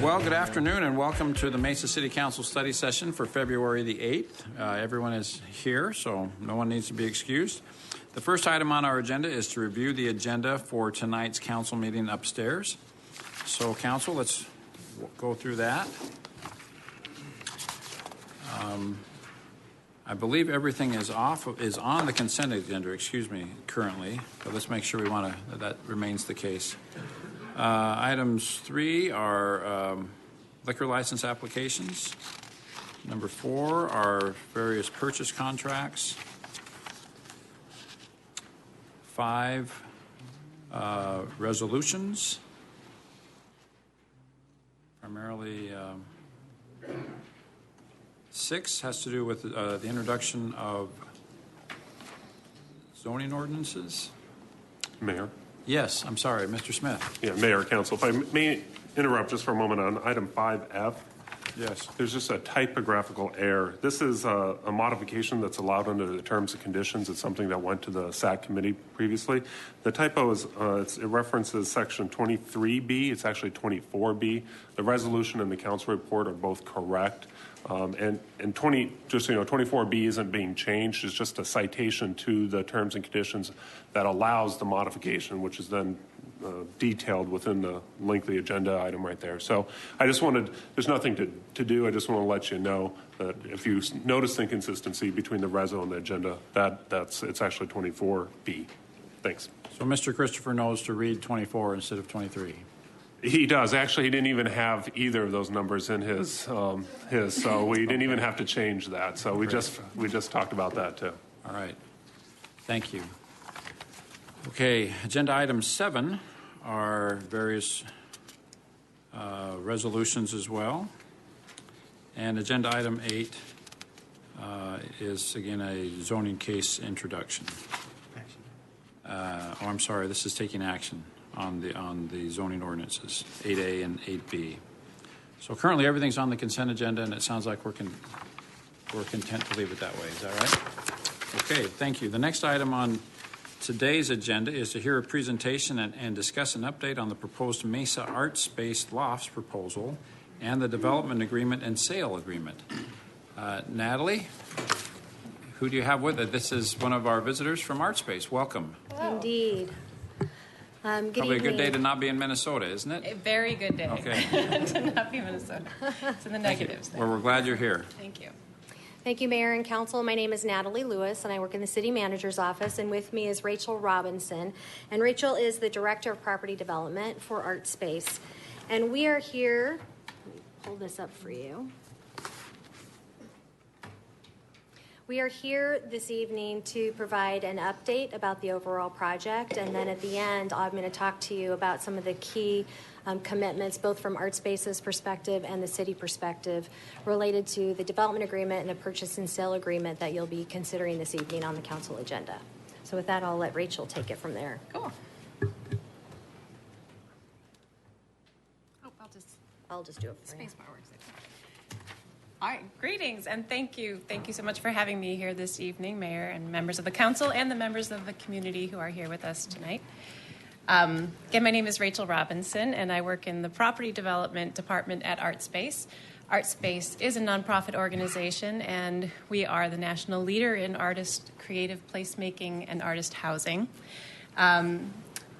Well, good afternoon and welcome to the Mesa City Council study session for February the 8th. Everyone is here, so no one needs to be excused. The first item on our agenda is to review the agenda for tonight's council meeting upstairs. So, council, let's go through that. I believe everything is on the consent agenda, currently, but let's make sure that remains the case. Items 3 are liquor license applications. Number 4 are various purchase contracts. 5, resolutions. Primarily, 6 has to do with the introduction of zoning ordinances. Mayor? Yes, I'm sorry, Mr. Smith. Yeah, Mayor, Council. If I may interrupt just for a moment on item 5F. Yes. There's just a typographical error. This is a modification that's allowed under the terms and conditions. It's something that went to the SAC committee previously. The typo is, it references section 23B. It's actually 24B. The resolution and the council report are both correct. And 24B isn't being changed. It's just a citation to the terms and conditions that allows the modification, which is then detailed within the lengthy agenda item right there. So I just there's nothing to do. I just want to let you know that if you notice inconsistency between the reso and the agenda, it's actually 24B. Thanks. So Mr. Christopher knows to read 24 instead of 23. He does. Actually, he didn't even have either of those numbers in his, so we didn't even have to change that. So we just talked about that too. All right. Thank you. Okay, agenda item 7 are various resolutions as well. And agenda item 8 is again a zoning case introduction. I'm sorry, this is taking action on the zoning ordinances, 8A and 8B. So currently everything's on the consent agenda, and it sounds like we're content to leave it that way. Is that right? Okay, thank you. The next item on today's agenda is to hear a presentation and discuss an update on the proposed Mesa Art Space Lofts proposal and the development agreement and sale agreement. Natalie, who do you have with it? This is one of our visitors from Art Space. Welcome. Hello. Indeed. Good Probably evening. a good day to not be in Minnesota, isn't it? A very good day. Okay. To not be Minnesota. It's in the negatives. Well, we're glad you're here. Thank you. Thank you, Mayor and Council. My name is Natalie Lewis, and I work in the City Manager's Office, and with me is Rachel Robinson. And Rachel is the Director of Property Development for Art Space. And we are here, let me pull this up for you. We are here this evening to provide an update about the overall project, and then at the end, I'm going to talk to you about some of the key commitments, both from Art Space's perspective and the city perspective, related to the development agreement and the purchase and sale agreement that you'll be considering this evening on the council agenda. So with that, I'll let Rachel take it from there. Cool. Oh, I'll just do it for you. Spacebar works. All right, greetings and thank you. Thank you so much for having me here this evening, Mayor and members of the council and the members of the community who are here with us tonight. Again, my name is Rachel Robinson, and I work in the Property Development Department at Art Space. Art Space is a nonprofit organization, and we are the national leader in artist creative placemaking and artist housing.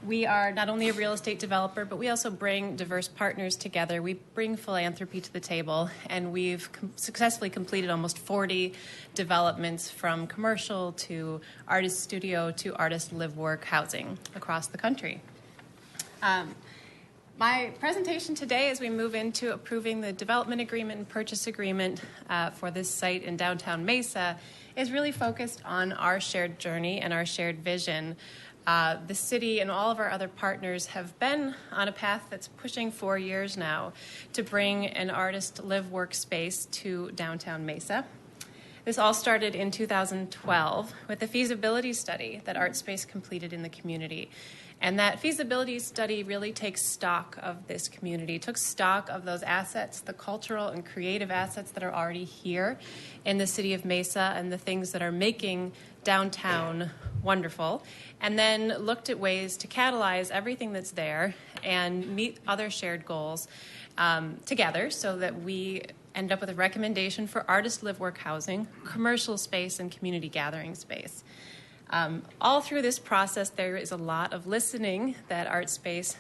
We are not only a real estate developer, but we also bring diverse partners together. We bring philanthropy to the table, and we've successfully completed almost 40 developments from commercial to artist studio to artist live-work housing across the country. My presentation today, as we move into approving the development agreement and purchase agreement for this site in downtown Mesa, is really focused on our shared journey and our shared vision. The city and all of our other partners have been on a path that's pushing 4 years now to bring an artist live-work space to downtown Mesa. This all started in 2012 with a feasibility study that Art Space completed in the community. And that feasibility study really takes stock of this community, took stock of those assets, the cultural and creative assets that are already here in the city of Mesa and the things that are making downtown wonderful, and then looked at ways to catalyze everything that's there and meet other shared goals together so that we end up with a recommendation for artist live-work housing, commercial space, and community gathering space. All through this process, there is a lot of listening that ArtSpace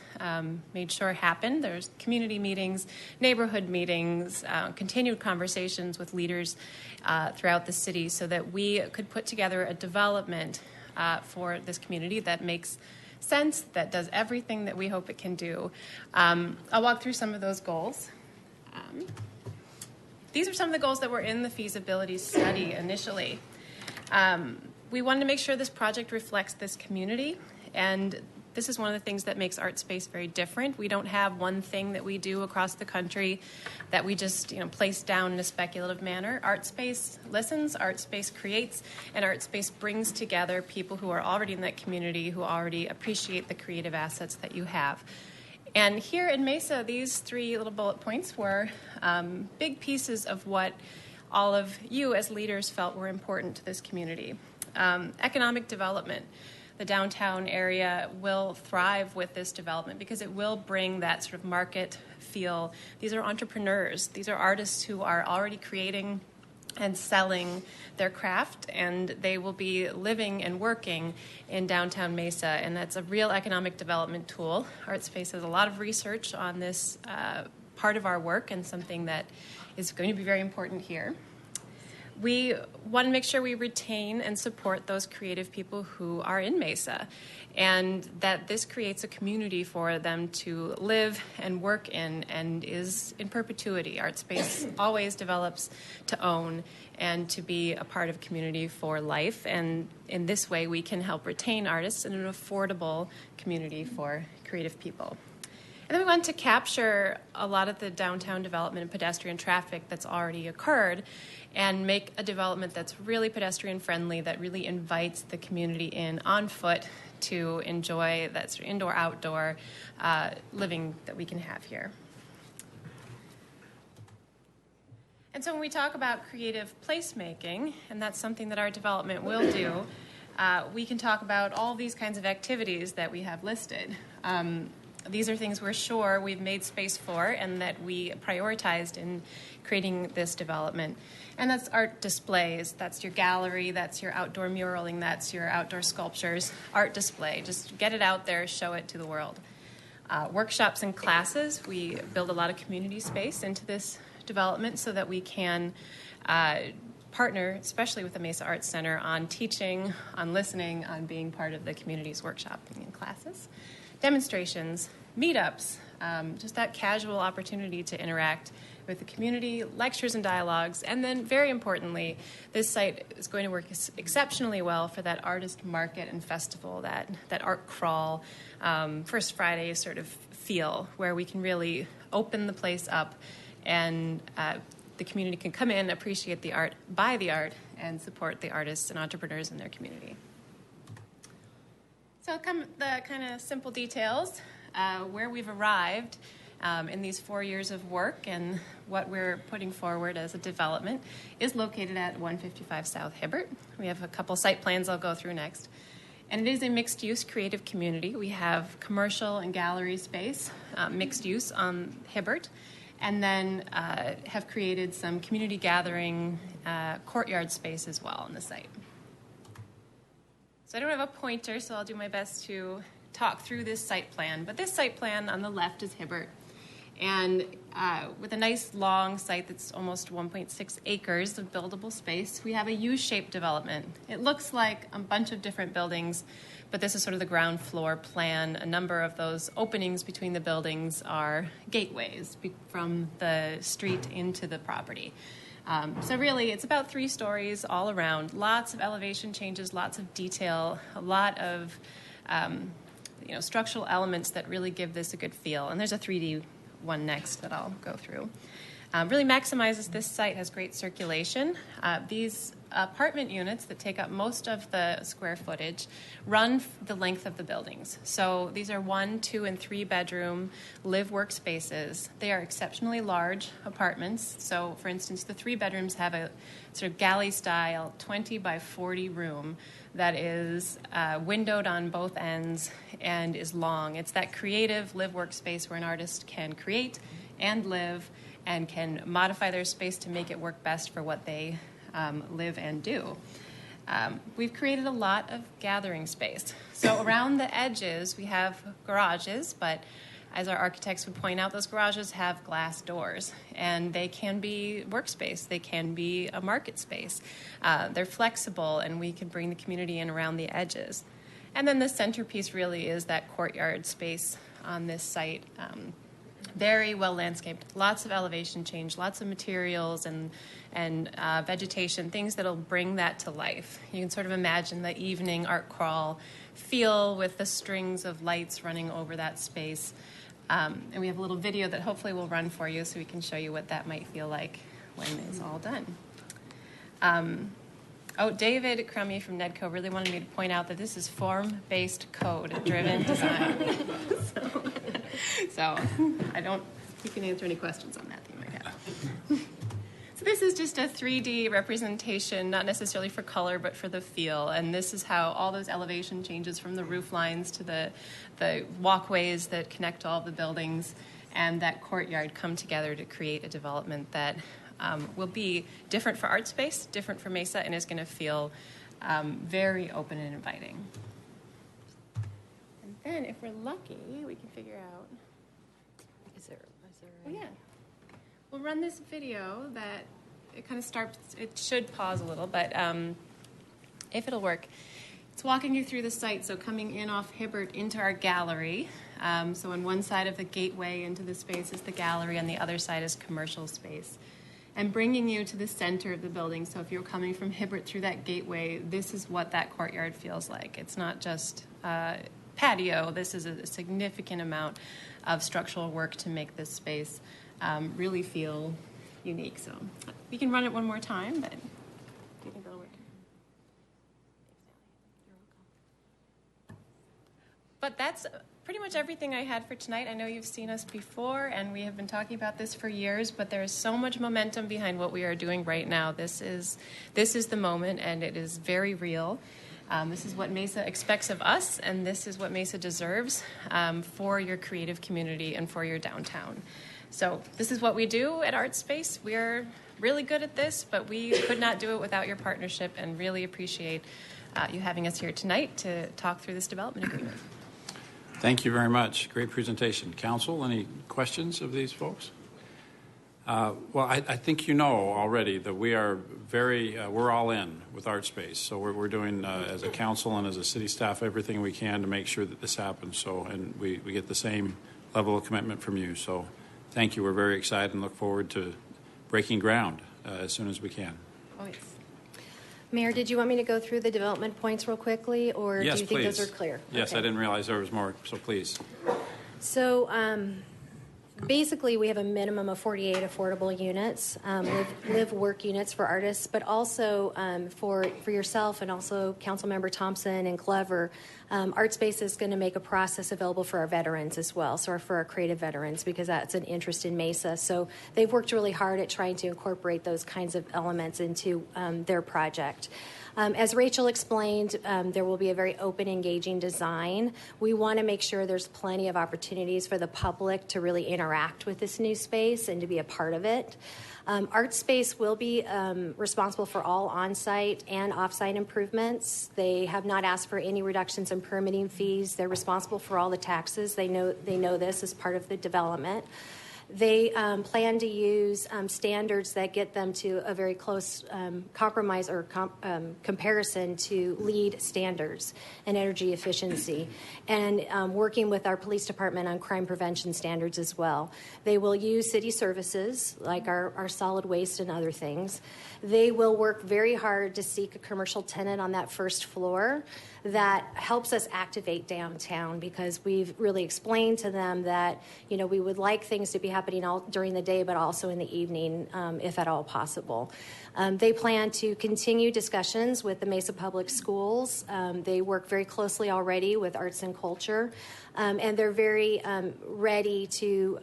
made sure happened. There's community meetings, neighborhood meetings, continued conversations with leaders throughout the city so that we could put together a development for this community that makes sense, that does everything that we hope it can do. I'll walk through some of those goals. These are some of the goals that were in the feasibility study initially. We wanted to make sure this project reflects this community, and this is one of the things that makes ArtSpace very different. We don't have one thing that we do across the country that we just place down in a speculative manner. ArtSpace listens, ArtSpace creates, and ArtSpace brings together people who are already in that community, who already appreciate the creative assets that you have. And here in Mesa, these 3 little bullet points were big pieces of what all of you as leaders felt were important to this community. Economic development. The downtown area will thrive with this development because it will bring that sort of market feel. These are entrepreneurs. These are artists who are already creating and selling their craft, and they will be living and working in downtown Mesa, and that's a real economic development tool. ArtSpace has a lot of research on this part of our work and something that is going to be very important here. We want to make sure we retain and support those creative people who are in Mesa, and that this creates a community for them to live and work in and is in perpetuity. ArtSpace always develops to own and to be a part of community for life, and in this way we can help retain artists in an affordable community for creative people. And then we want to capture a lot of the downtown development and pedestrian traffic that's already occurred and make a development that's really pedestrian friendly, that really invites the community in on foot to enjoy that sort of indoor-outdoor living that we can have here. And so when we talk about creative placemaking, and that's something that our development will do, we can talk about all these kinds of activities that we have listed. These are things we're sure we've made space for and that we prioritized in creating this development. And that's art displays, that's your gallery, that's your outdoor muraling, that's your outdoor sculptures, art display. Just get it out there, show it to the world. Workshops and classes, we build a lot of community space into this development so that we can partner, especially with the Mesa Arts Center, on teaching, on listening, on being part of the community's workshopping and classes. Demonstrations, meetups, just that casual opportunity to interact with the community, lectures and dialogues, and then very importantly, this site is going to work exceptionally well for that artist market and festival, that art crawl, First Friday sort of feel, where we can really open the place up and the community can come in, appreciate the art, buy the art, and support the artists and entrepreneurs in their community. So the kind of simple details, where we've arrived in these 4 years of work and what we're putting forward as a development is located at 155 South Hibbert. We have a couple site plans I'll go through next. And it is a mixed-use creative community. We have commercial and gallery space, mixed use on Hibbert, and then have created some community gathering courtyard space as well on the site. So I don't have a pointer, so I'll do my best to talk through this site plan. But this site plan on the left is Hibbert. And with a nice long site that's almost 1.6 acres of buildable space, we have a U-shaped development. It looks like a bunch of different buildings, but this is sort of the ground floor plan. A number of those openings between the buildings are gateways from the street into the property. So really, it's about 3 stories all around. Lots of elevation changes, lots of detail, a lot of structural elements that really give this a good feel. And there's a 3D one next that I'll go through. Really maximizes this site, has great circulation. These apartment units that take up most of the square footage run the length of the buildings. So these are 1, 2, and 3 bedroom live workspaces. They are exceptionally large apartments. So for instance, the 3 bedrooms have a sort of galley style 20 by 40 room that is windowed on both ends and is long. It's that creative live workspace where an artist can create and live and can modify their space to make it work best for what they live and do. We've created a lot of gathering space. So around the edges, we have garages, but as our architects would point out, those garages have glass doors, and they can be workspace. They can be a market space. They're flexible, and we can bring the community in around the edges. And then the centerpiece really is that courtyard space on this site. Very well landscaped, lots of elevation change, lots of materials and vegetation, things that'll bring that to life. You can sort of imagine the evening art crawl feel with the strings of lights running over that space. And we have a little video that hopefully will run for you so we can show you what that might feel like when it's all done. David Crummy from NEDCO really wanted me to point out that this is form-based code-driven design. So you can answer any questions on that you might have. So this is just a 3D representation, not necessarily for color, but for the feel. And this is how all those elevation changes from the roof lines to the walkways that connect all the buildings and that courtyard come together to create a development that will be different for art space, different for Mesa, and is going to feel very open and inviting. And then if we're lucky, we can figure out. Oh, yeah. We'll run this video that it kind of starts, it should pause a little, but if it'll work. It's walking you through the site, so coming in off Hibbert into our gallery. So on one side of the gateway into the space is the gallery, on the other side is commercial space. And bringing you to the center of the building. So if you're coming from Hibbert through that gateway, this is what that courtyard feels like. It's not just patio. This is a significant amount of structural work to make this space really feel unique. So we can run it one more time, but do you think that'll work? But that's pretty much everything I had for tonight. I know you've seen us before, and we have been talking about this for years, but there is so much momentum behind what we are doing right now. This is the moment, and it is very real. This is what Mesa expects of us, and this is what Mesa deserves for your creative community and for your downtown. So this is what we do at ArtSpace. We are really good at this, but we could not do it without your partnership, and really appreciate you having us here tonight to talk through this development agreement. Thank you very much. Great presentation. Council, any questions of these folks? Well, I think you know already that we are we're all in with ArtSpace. So we're doing, as a council and as a city staff, everything we can to make sure that this happens. So, and we get the same level of commitment from you. So thank you. We're very excited and look forward to breaking ground as soon as we can. Oh, yes. Mayor, did you want me to go through the development points real quickly, or Yes, do you think please. those are clear? Yes, Okay. I didn't realize there was more, so please. So basically, we have a minimum of 48 affordable units, live-work units for artists, but also for yourself and also Councilmember Thompson and Glover. ArtSpace is going to make a process available for our veterans as well, so for our creative veterans, because that's an interest in Mesa. So they've worked really hard at trying to incorporate those kinds of elements into their project. As Rachel explained, there will be a very open, engaging design. We want to make sure there's plenty of opportunities for the public to really interact with this new space and to be a part of it. ArtSpace will be responsible for all on-site and off-site improvements. They have not asked for any reductions in permitting fees. They're responsible for all the taxes. They know this as part of the development. They plan to use standards that get them to a very close compromise or comparison to LEED standards and energy efficiency, and working with our police department on crime prevention standards as well. They will use city services like our solid waste and other things. They will work very hard to seek a commercial tenant on that first floor that helps us activate downtown, because we've really explained to them that, we would like things to be happening all during the day, but also in the evening, if at all possible. They plan to continue discussions with the Mesa Public Schools. They work very closely already with Arts and Culture, and they're very ready to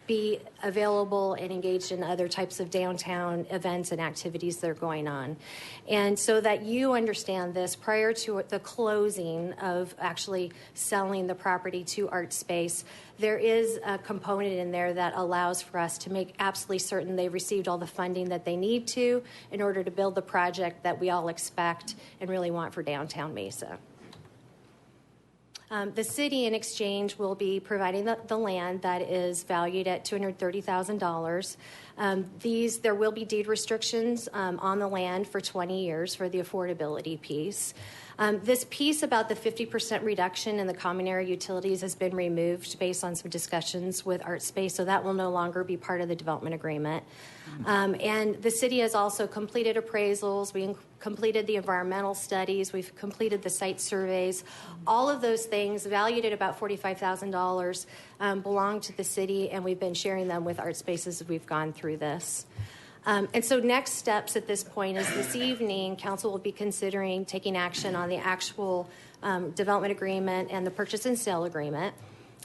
be available and engaged in other types of downtown events and activities that are going on. And so that you understand this, prior to the closing of actually selling the property to ArtSpace, there is a component in there that allows for us to make absolutely certain they've received all the funding that they need to in order to build the project that we all expect and really want for downtown Mesa. The city, in exchange, will be providing the land that is valued at $230,000. There will be deed restrictions on the land for 20 years for the affordability piece. This piece about the 50% reduction in the common area utilities has been removed based on some discussions with ArtSpace, so that will no longer be part of the development agreement. And the city has also completed appraisals. We completed the environmental studies. We've completed the site surveys. All of those things, valued at about $45,000, belong to the city, and we've been sharing them with ArtSpace as we've gone through this. And so next steps at this point is this evening, council will be considering taking action on the actual development agreement and the purchase and sale agreement.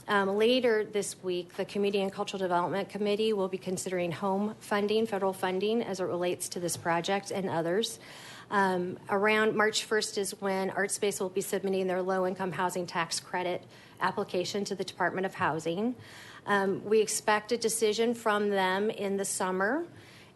Later this week, the Community and Cultural Development Committee will be considering home funding, federal funding, as it relates to this project and others. Around March 1st is when ArtSpace will be submitting their low-income housing tax credit application to the Department of Housing. We expect a decision from them in the summer,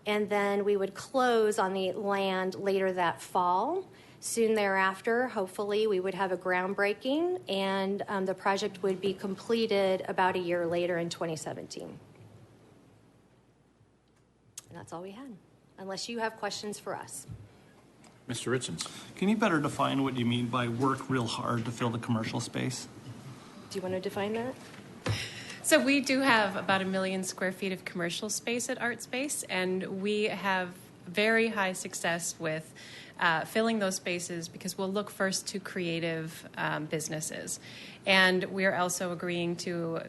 and then we would close on the land later that fall. Soon thereafter, hopefully, we would have a groundbreaking, and the project would be completed about a year later in 2017. And that's all we had, unless you have questions for us. Mr. Richens. Can you better define what you mean by work real hard to fill the commercial space? Do you want to define that? So we do have about 1 million square feet of commercial space at ArtSpace, and we have very high success with filling those spaces because we'll look first to creative businesses. And we're also agreeing to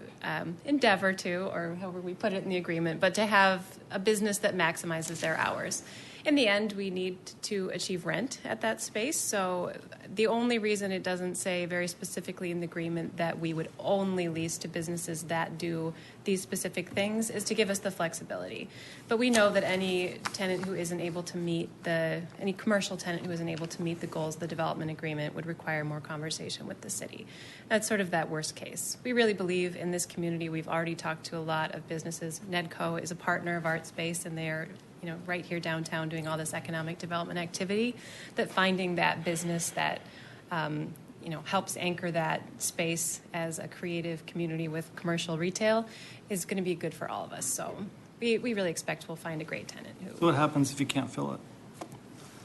endeavor to, or however we put it in the agreement, but to have a business that maximizes their hours. In the end, we need to achieve rent at that space. So the only reason it doesn't say very specifically in the agreement that we would only lease to businesses that do these specific things is to give us the flexibility. But we know that any tenant who isn't able to meet any commercial tenant who isn't able to meet the goals of the development agreement would require more conversation with the city. That's sort of that worst case. We really believe in this community. We've already talked to a lot of businesses. Nedco is a partner of ArtSpace, and they're right here downtown doing all this economic development activity, that finding that business that, helps anchor that space as a creative community with commercial retail is going to be good for all of us. So we really expect we'll find a great tenant. So what happens if you can't fill it?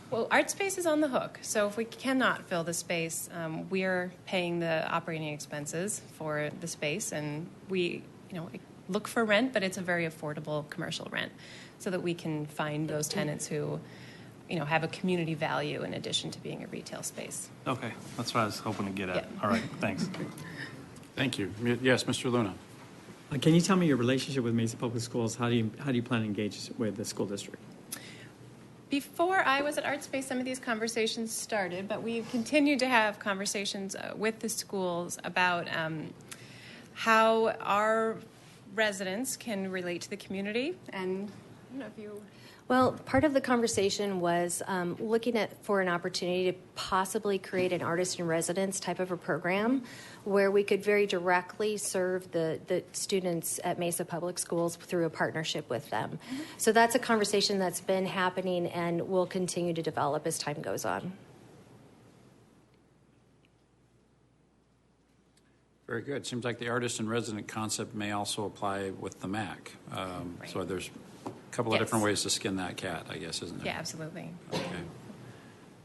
Well, ArtSpace is on the hook. So if we cannot fill the space, we're paying the operating expenses for the space, and we, look for rent, but it's a very affordable commercial rent, so that we can find those tenants who, have a community value in addition to being a retail space. Okay, that's what I was hoping to get at. Yeah. All right, thanks. Thank you. Yes, Mr. Luna. Can you tell me your relationship with Mesa Public Schools? How do you plan to engage with the school district? Before I was at ArtSpace, some of these conversations started, but we've continued to have conversations with the schools about how our residents can relate to the community. And I don't know if you... Well, part of the conversation was looking for an opportunity to possibly create an artist in residence type of a program where we could very directly serve the students at Mesa Public Schools through a partnership with them. Mm-hmm. So that's a conversation that's been happening and will continue to develop as time goes on. Very good. Seems like the artist in resident concept may also apply with the MAC. Right. So there's a couple of different ways to skin that cat, I guess, isn't there? Yeah, absolutely. Okay.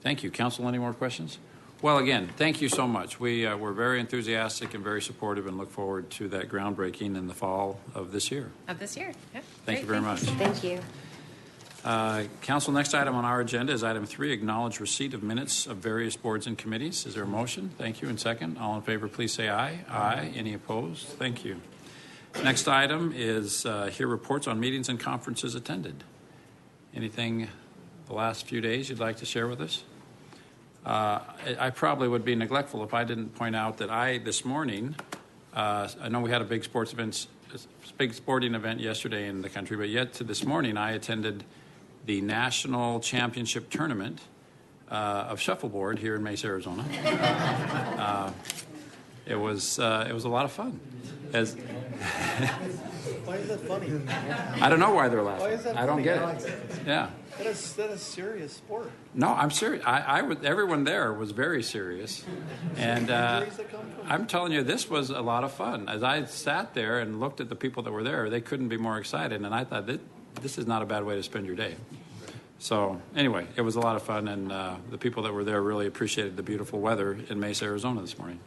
Thank you. Council, any more questions? Well, again, thank you so much. We're very enthusiastic and very supportive and look forward to that groundbreaking in the fall of this year. Of this year, yeah. Thank you very much. Thank you. Council, next item on our agenda is item 3, acknowledge receipt of minutes of various boards and committees. Is there a motion? Thank you. And second, all in favor, please say aye. Aye. Any opposed? Thank you. Next item is hear reports on meetings and conferences attended. Anything the last few days you'd like to share with us? I probably would be neglectful if I didn't point out that this morning, I know we had a big big sporting event yesterday in the country, but yet to this morning I attended the National Championship Tournament of Shuffleboard here in Mesa, Arizona. It was a lot of fun. Why is that funny? I don't know why they're laughing. Why is that I don't funny, get Alex? it. Yeah. That is serious sport. No, I'm serious. Everyone there was very serious, and Injuries that come from I'm telling you, this was a lot of fun. As I sat there and looked at the people that were there, they couldn't be more excited, and I thought this is not a bad way to spend your day. So anyway, it was a lot of fun, and the people that were there really appreciated the beautiful weather in Mesa, Arizona this morning.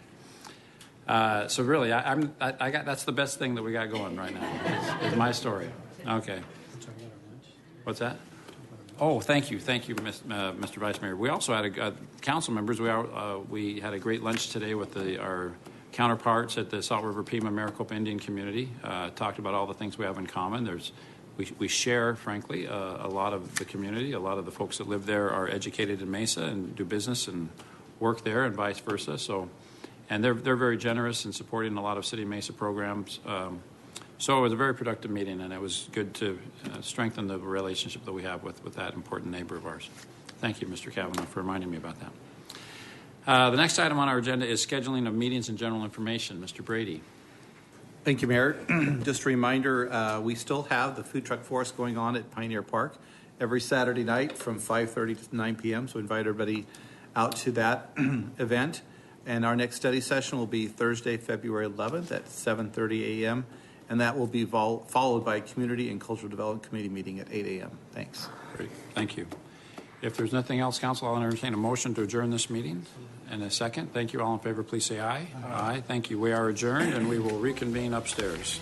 So really, that's the best thing that we got going right now. Is my story. Okay. What's that? Oh, thank you, Mr. Vice Mayor. We also had council members. We had a great lunch today with our counterparts at the Salt River Pima Maricopa Indian community. Talked about all the things we have in common. We share, frankly, a lot of the community. A lot of the folks that live there are educated in Mesa and do business and work there, and vice versa. And they're very generous in supporting a lot of City of Mesa programs. So it was a very productive meeting, and it was good to strengthen the relationship that we have with that important neighbor of ours. Thank you, Mr. Kavanaugh, for reminding me about that. The next item on our agenda is scheduling of meetings and general information. Mr. Brady. Thank you, Mayor. Just a reminder, we still have the food truck forest going on at Pioneer Park every Saturday night from 5:30 to 9 p.m., so invite everybody out to that event. And our next study session will be Thursday, February 11th at 7:30 a.m., and that will be followed by a Community and Cultural Development Committee meeting at 8 a.m. Thanks. Great. Thank you. If there's nothing else, Council, I'll entertain a motion to adjourn this meeting. And a second. Thank you. All in favor, please say aye. Aye. Thank you. We are adjourned, and we will reconvene upstairs.